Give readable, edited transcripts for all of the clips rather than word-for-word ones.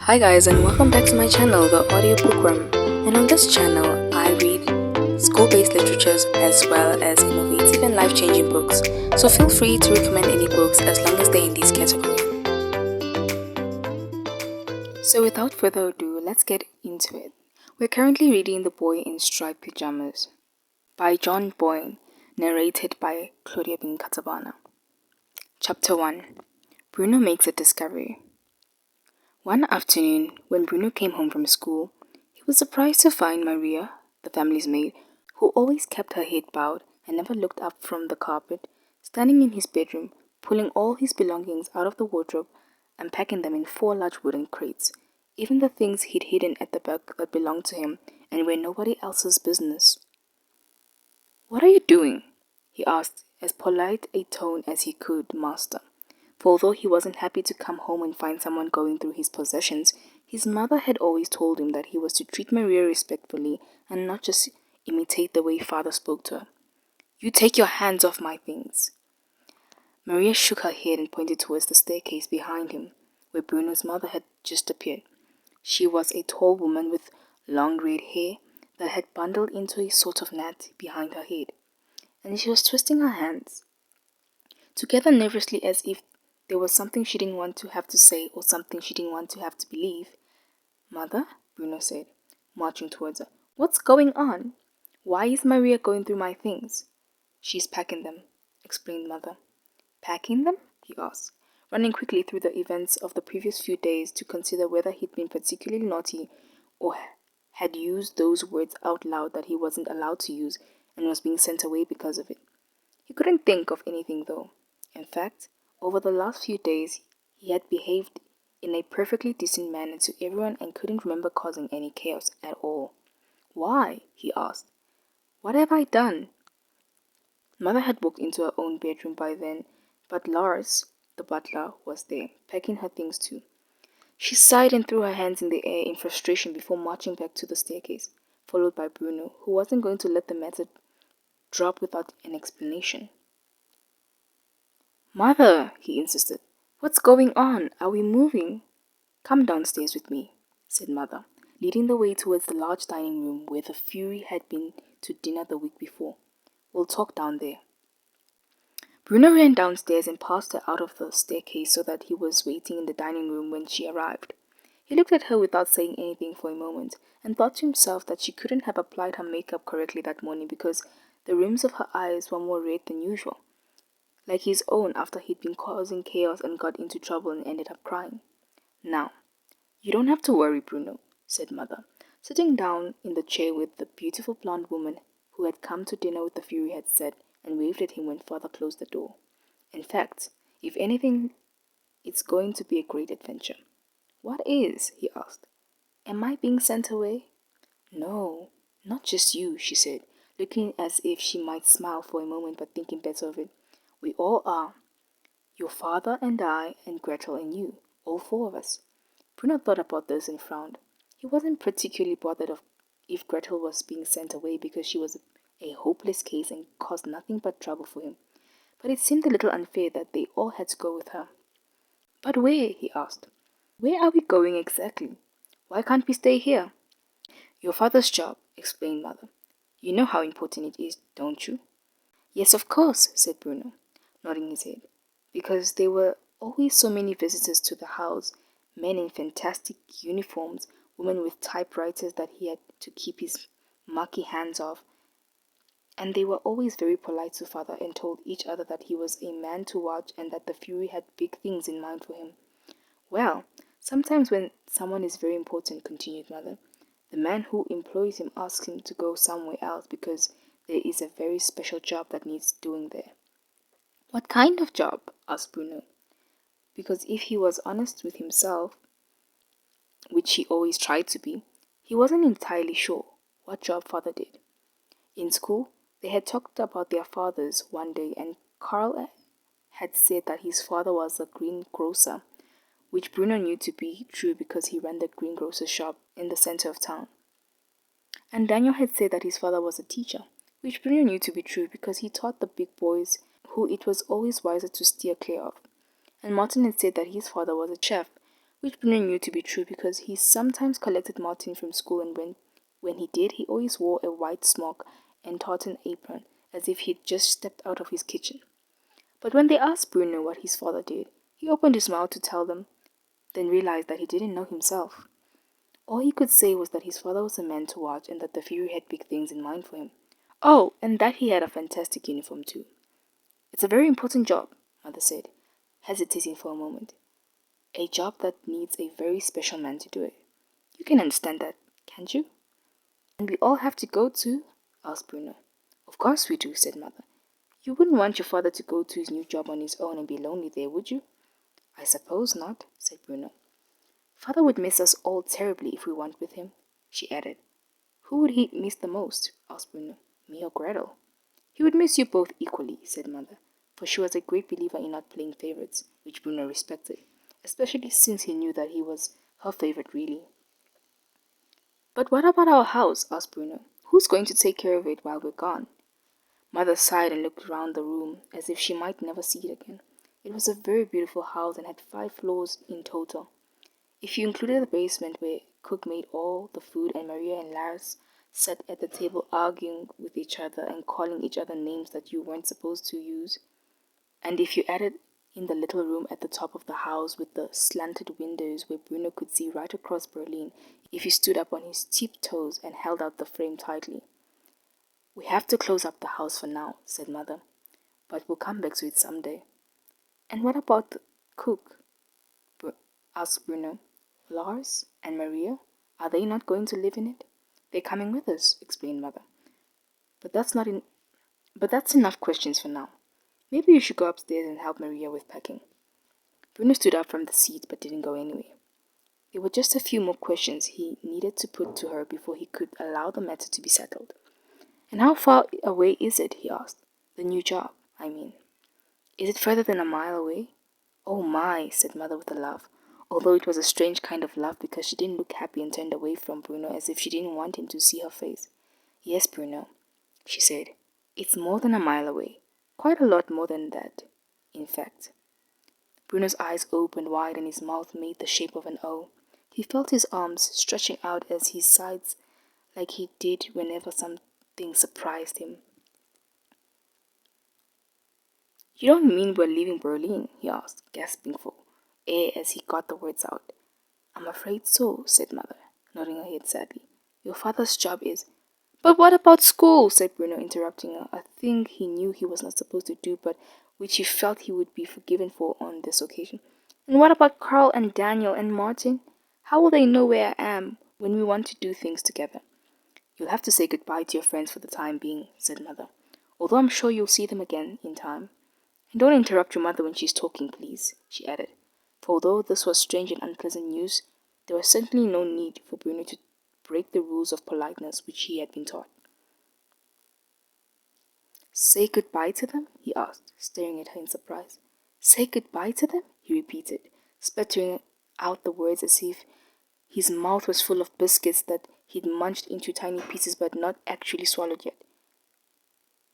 Hi guys, and welcome back to my channel, the Bookworm. And on this channel, I read school-based literatures as well as innovative and life-changing books. So feel free to recommend any books as long as they're in these categories. So without further ado, let's get into it. We're currently reading The Boy in Striped Pyjamas by John Boyne, narrated by Claudia Bin-Katabana. Chapter 1. Bruno makes a discovery. One afternoon, when Bruno came home from school, he was surprised to find Maria, the family's maid, who always kept her head bowed and never looked up from the carpet, standing in his bedroom, pulling all his belongings out of the wardrobe and packing them in 4 large wooden crates, even the things he'd hidden at the back that belonged to him and were nobody else's business. "What are you doing?" he asked, as polite a tone as he could master. For although he wasn't happy to come home and find someone going through his possessions, his mother had always told him that he was to treat Maria respectfully and not just imitate the way father spoke to her. "You take your hands off my things." Maria shook her head and pointed towards the staircase behind him, where Bruno's mother had just appeared. She was a tall woman with long red hair that had bundled into a sort of net behind her head, and she was twisting her hands together nervously as if there was something she didn't want to have to say or something she didn't want to have to believe. "Mother," Bruno said, marching towards her. "What's going on? Why is Maria going through my things?" "She's packing them," explained Mother. "Packing them?" he asked, running quickly through the events of the previous few days to consider whether he'd been particularly naughty or had used those words out loud that he wasn't allowed to use and was being sent away because of it. He couldn't think of anything though. In fact, over the last few days, he had behaved in a perfectly decent manner to everyone and couldn't remember causing any chaos at all. "Why?" he asked. "What have I done?" Mother had walked into her own bedroom by then, but Lars, the butler, was there, packing her things too. She sighed and threw her hands in the air in frustration before marching back to the staircase, followed by Bruno, who wasn't going to let the matter drop without an explanation. "Mother," he insisted, "what's going on? Are we moving?" "Come downstairs with me," said Mother, leading the way towards the large dining room where the Fury had been to dinner the week before. "We'll talk down there." Bruno ran downstairs and passed her out of the staircase so that he was waiting in the dining room when she arrived. He looked at her without saying anything for a moment and thought to himself that she couldn't have applied her makeup correctly that morning because the rims of her eyes were more red than usual, like his own after he'd been causing chaos and got into trouble and ended up crying. "Now, you don't have to worry, Bruno," said Mother, sitting down in the chair with the beautiful blonde woman who had come to dinner with the Fury had said, and waved at him when Father closed the door. "In fact, if anything, it's going to be a great adventure." "What is?" he asked. "Am I being sent away?" "No, not just you," she said, looking as if she might smile for a moment but thinking better of it. "We all are. Your father and I and Gretel and you, all 4 of us." Bruno thought about this and frowned. He wasn't particularly bothered if Gretel was being sent away because she was a hopeless case and caused nothing but trouble for him. But it seemed a little unfair that they all had to go with her. "But where?" he asked. "Where are we going exactly? Why can't we stay here?" "Your father's job," explained Mother. "You know how important it is, don't you?" "Yes, of course," said Bruno, nodding his head, because there were always so many visitors to the house, men in fantastic uniforms, women with typewriters that he had to keep his mucky hands off, and they were always very polite to Father and told each other that he was a man to watch and that the Fury had big things in mind for him. "Well, sometimes when someone is very important," continued Mother, "the man who employs him asks him to go somewhere else because there is a very special job that needs doing there." "What kind of job?" asked Bruno, because if he was honest with himself, which he always tried to be, he wasn't entirely sure what job Father did. In school, they had talked about their fathers one day, and Carl had said that his father was a greengrocer, which Bruno knew to be true because he ran the greengrocer shop in the center of town. And Daniel had said that his father was a teacher, which Bruno knew to be true because he taught the big boys who it was always wiser to steer clear of. And Martin had said that his father was a chef, which Bruno knew to be true because he sometimes collected Martin from school, and when he did, he always wore a white smock and tartan apron as if he'd just stepped out of his kitchen. But when they asked Bruno what his father did, he opened his mouth to tell them, then realized that he didn't know himself. All he could say was that his father was a man to watch and that the Fury had big things in mind for him. Oh, and that he had a fantastic uniform too. It's a very important job, Mother said, hesitating for a moment. A job that needs a very special man to do it. You can understand that, can't you? And we all have to go too? Asked Bruno. Of course we do, said Mother. You wouldn't want your father to go to his new job on his own and be lonely there, would you? I suppose not, said Bruno. Father would miss us all terribly if we went with him, she added. Who would he miss the most? Asked Bruno. Me or Gretel? He would miss you both equally, said Mother, for she was a great believer in not playing favorites, which Bruno respected, especially since he knew that he was her favorite really. But what about our house? Asked Bruno. Who's going to take care of it while we're gone? Mother sighed and looked round the room as if she might never see it again. It was a very beautiful house and had 5 floors in total. If you included the basement where Cook made all the food and Maria and Lars sat at the table arguing with each other and calling each other names that you weren't supposed to use, and if you added in the little room at the top of the house with the slanted windows where Bruno could see right across Berlin if he stood up on his tiptoes and held out the frame tightly. We have to close up the house for now, said Mother, but we'll come back to it someday. And what about the cook? Asked Bruno. Lars and Maria, are they not going to live in it? They're coming with us, explained Mother. But that's enough questions for now. Maybe you should go upstairs and help Maria with packing. Bruno stood up from the seat but didn't go anywhere. There were just a few more questions he needed to put to her before he could allow the matter to be settled. And how far away is it? He asked. The new job, I mean. Is it further than a mile away? Oh my, said Mother with a laugh, although it was a strange kind of laugh because she didn't look happy and turned away from Bruno as if she didn't want him to see her face. Yes, Bruno, she said. It's more than a mile away. Quite a lot more than that, in fact. Bruno's eyes opened wide and his mouth made the shape of an O. He felt his arms stretching out as he sighed like he did whenever something surprised him. You don't mean we're leaving Berlin? He asked, gasping for air as he got the words out. I'm afraid so, said Mother, nodding her head sadly. Your father's job is... But what about school? Said Bruno, interrupting her, a thing he knew he was not supposed to do, but which he felt he would be forgiven for on this occasion. And what about Carl and Daniel and Martin? How will they know where I am when we want to do things together? You'll have to say goodbye to your friends for the time being, said Mother, although I'm sure you'll see them again in time. And don't interrupt your mother when she's talking, please, she added. For although this was strange and unpleasant news, there was certainly no need for Bruno to break the rules of politeness which he had been taught. Say goodbye to them? He asked, staring at her in surprise. Say goodbye to them? He repeated, sputtering out the words as if his mouth was full of biscuits that he'd munched into tiny pieces but not actually swallowed yet.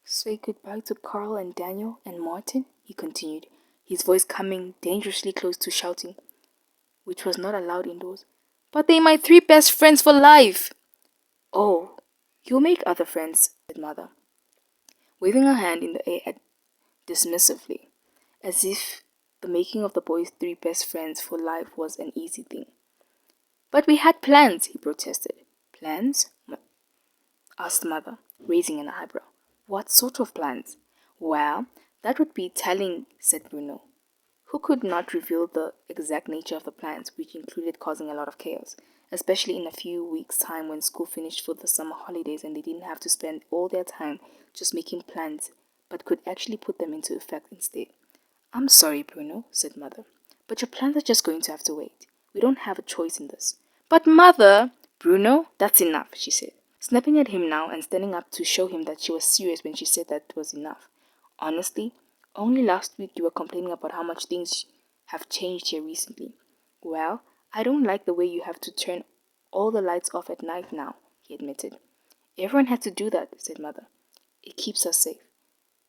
Say goodbye to Carl and Daniel and Martin, he continued, his voice coming dangerously close to shouting, which was not allowed indoors. But they're my 3 best friends for life! Oh, you'll make other friends, said Mother, waving her hand in the air dismissively, as if the making of the boys 3 best friends for life was an easy thing. But we had plans, he protested. Plans? Asked Mother, raising an eyebrow. What sort of plans? Well, that would be telling, said Bruno, who could not reveal the exact nature of the plans, which included causing a lot of chaos, especially in a few weeks' time when school finished for the summer holidays and they didn't have to spend all their time just making plans, but could actually put them into effect instead. I'm sorry, Bruno, said Mother, but your plans are just going to have to wait. We don't have a choice in this. But Mother! Bruno, that's enough, she said, snapping at him now and standing up to show him that she was serious when she said that was enough. Honestly, only last week you were complaining about how much things have changed here recently. Well, I don't like the way you have to turn all the lights off at night now, he admitted. Everyone had to do that, said Mother. It keeps us safe.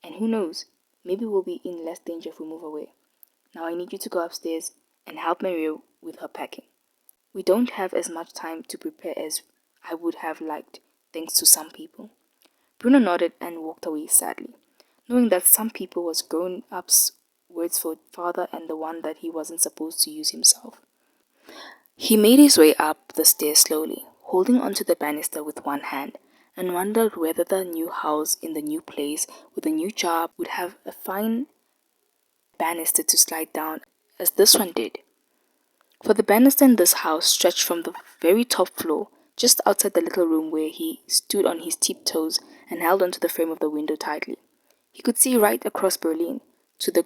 And who knows, maybe we'll be in less danger if we move away. Now I need you to go upstairs and helped Maria with her packing. We don't have as much time to prepare as I would have liked, thanks to some people. Bruno nodded and walked away sadly, knowing that some people was grown up's words for father and the one that he wasn't supposed to use himself. He made his way up the stairs slowly, holding onto the banister with one hand, and wondered whether the new house in the new place with the new job would have a fine banister to slide down as this one did. For the banister in this house stretched from the very top floor, just outside the little room where he stood on his tiptoes and held onto the frame of the window tightly. He could see right across Berlin to the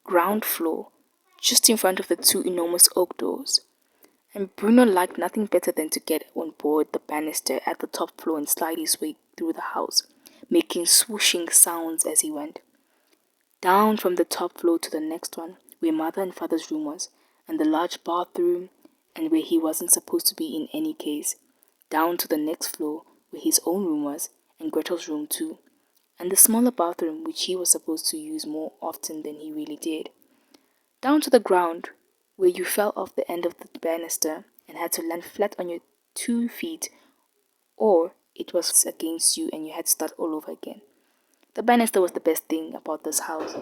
ground floor, just in front of the two enormous oak doors. And Bruno liked nothing better than to get on board the banister at the top floor and slide his way through the house, making swooshing sounds as he went. Down from the top floor to the next one, where mother and father's room was, and the large bathroom, and where he wasn't supposed to be in any case. Down to the next floor, where his own room was, and Gretel's room too, and the smaller bathroom which he was supposed to use more often than he really did. Down to the ground, where you fell off the end of the banister and had to land flat on your 2 feet, or it was against you and you had to start all over again. The banister was the best thing about this house.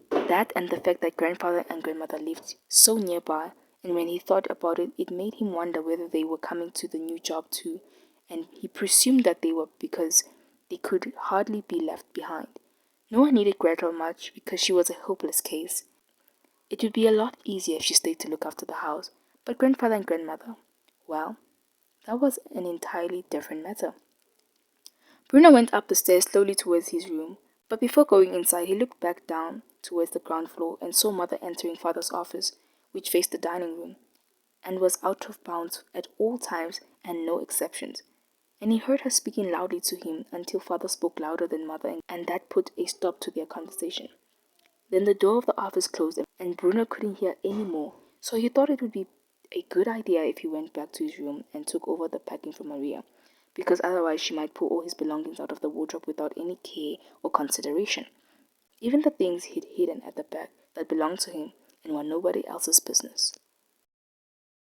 That and the fact that grandfather and grandmother lived so nearby, and when he thought about it, it made him wonder whether they were coming to the new job too, and he presumed that they were because they could hardly be left behind. No one needed Gretel much because she was a hopeless case. It would be a lot easier if she stayed to look after the house, but grandfather and grandmother, well, that was an entirely different matter. Bruno went up the stairs slowly towards his room, but before going inside, he looked back down towards the ground floor and saw mother entering father's office, which faced the dining room, and was out of bounds at all times and no exceptions. And he heard her speaking loudly to him until father spoke louder than mother, and that put a stop to their conversation. Then the door of the office closed and Bruno couldn't hear any more, so he thought it would be a good idea if he went back to his room and took over the packing from Maria, because otherwise she might pull all his belongings out of the wardrobe without any care or consideration. Even the things he'd hidden at the back that belonged to him and were nobody else's business.